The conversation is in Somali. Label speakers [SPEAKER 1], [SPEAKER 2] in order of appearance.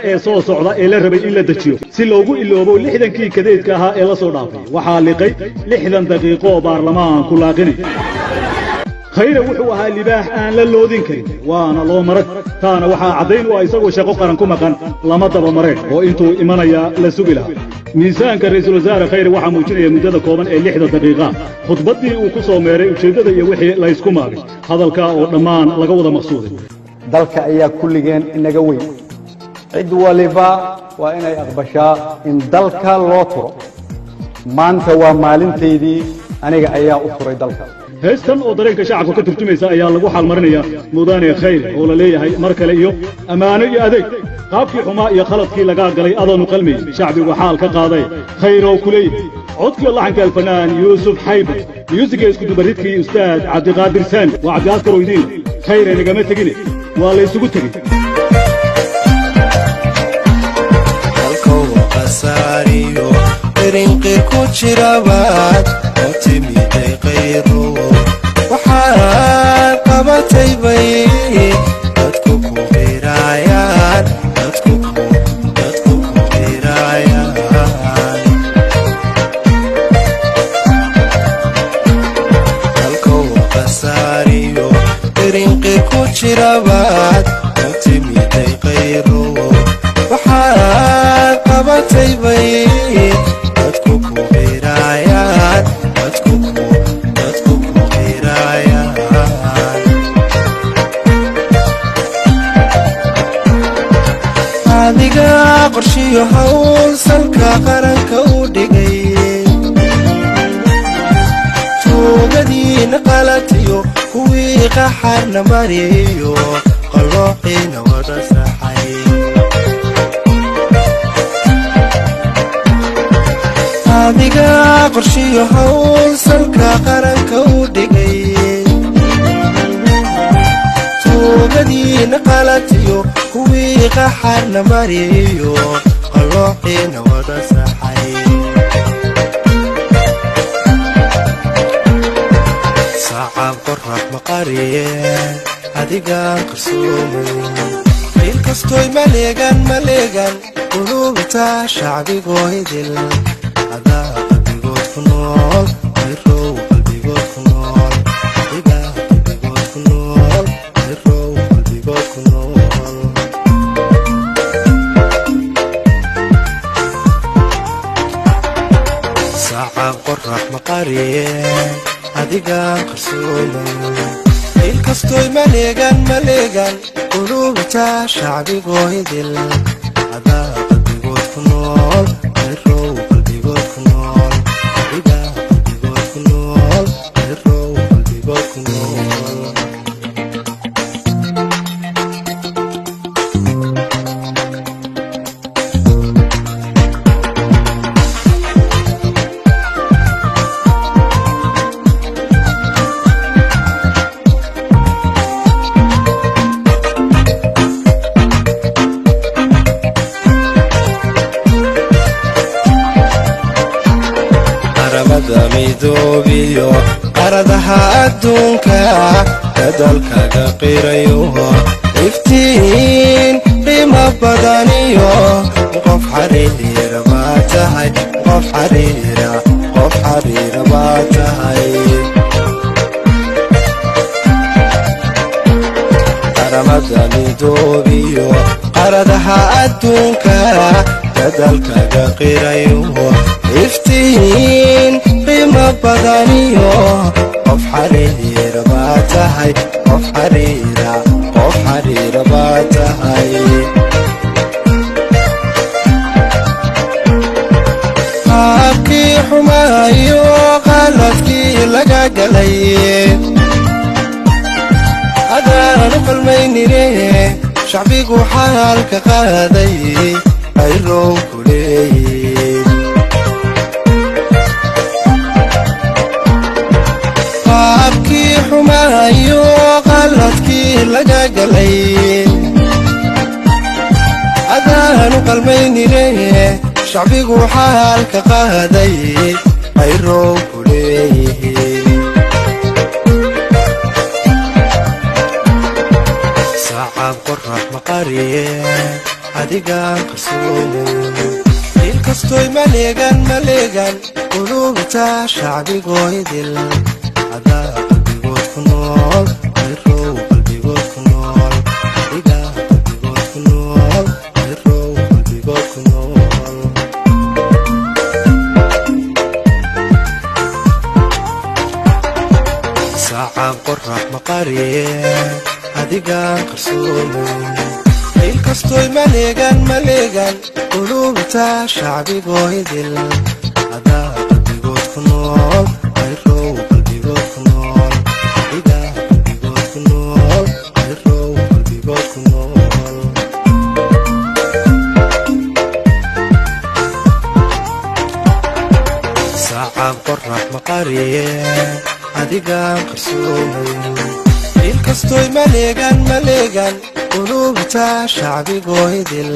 [SPEAKER 1] ee soo socda ee la rabay in la dajiyo si loogu iloobo 60kii kadeedka ahaa ee la soo dhaafay waxaa liqay 60 daqiiqo oo baarlamaanku laaqinay khayra wuxuu ahaa libaax aan la loodin karin waana loo marag taana waxaa cadayn u isagoo shaqo qaran ku maqan lama daba mareen oo intuu imanaya la sugi lahaa miisaanka ra'iisul wasaare khayra waxa muujinaya muddada kooban ee 60 daqiiqo khudbadii uu ku soo meeray ujeedada iyo wixii la isku maagay hadalka oo dhammaan laga wada maqsuuday
[SPEAKER 2] dalka ayaa kulligeen inaga weyn cid waliba waa inay aqbashaa in dalka loo turo maanta waa maalinteedii aniga ayaa u turay dalka
[SPEAKER 1] heestan oo dareenka shacabka ka turjumaysa ayaa lagu xalmarinaya mudane khayr oo la leeyahay mar kale iyo amaano iyo adeeg qaabkii xumaa iyo khaladkii laga galay adanu qalmi shacbigu xaal ka qaaday khayr oo kulay codkii laxanka alfanaan yuusuf xayba musiga isku dubaridkii ustaad cabdiqaadir saan waa cabdiqaadir weydiin khayr nagama tegine waa la isugu tegay
[SPEAKER 3] sariyo rinqi ku jirabaad oo timiday qayro waxaa qabatay bay dadku ku beerayaan dadku ku beerayaan halkow qasariyo rinqi ku jirabaad oo timiday qayro waxaa qabatay bay dadku ku beerayaan dadku ku beerayaan adiga qorshiyo hawl salka qaranka u dhigay tuugadiina qalatiyo kuwii qaxarna mariyo qalooxiina wada saxay adiga qorshiyo hawl salka qaranka u dhigay tuugadiina qalatiyo kuwii qaxarna mariyo qalooxiina wada saxay sacab qorax maqariye adigaan qarsoomay meel kastoy maleegan qulubta shacbigoo idil adigaan qarsoomay meel kastoy maleegan qulubta shacbigoo idil adaa qalbigood ku nool irow qalbigood ku nool adigaa qalbigood ku nool irow qalbigood ku nool midoobiyo qaradaha adduunka dadalkaga qirayo iftiin qiimo badaniyo qof xariira baa tahay qof xariira baa tahay qaramada midoobiyo qaradaha adduunka dadalkaga qirayo iftiin qiimo badaniyo qof xariira baa tahay qof xariira baa tahay qaabkii xumaayo qaladkii laga galay adaanu qalmaynine shacbigu xaalka qaaday ayrow ku leeyey qaabkii xumaayo qaladkii laga galay adaanu qalmaynine shacbigu xaalka qaaday ayrow ku leeyihiin sacab qorax maqariye adigaan qarsoomay ilkastoy maleegan qulubta shacbigoydil adaa qalbigood ku nool ayrow qalbigood ku nool adigaa qalbigood ku nool ayrow qalbigood ku nool sacab qorax maqariye adigaan qarsoomay ilkastoy maleegan qulubta shacbigoydil adaa qalbigood ku nool ayrow qalbigood ku nool adigaa qalbigood ku nool ayrow qalbigood ku nool sacab qorax maqariye adigaan qarsoomay ilkastoy maleegan qulubta shacbigoydil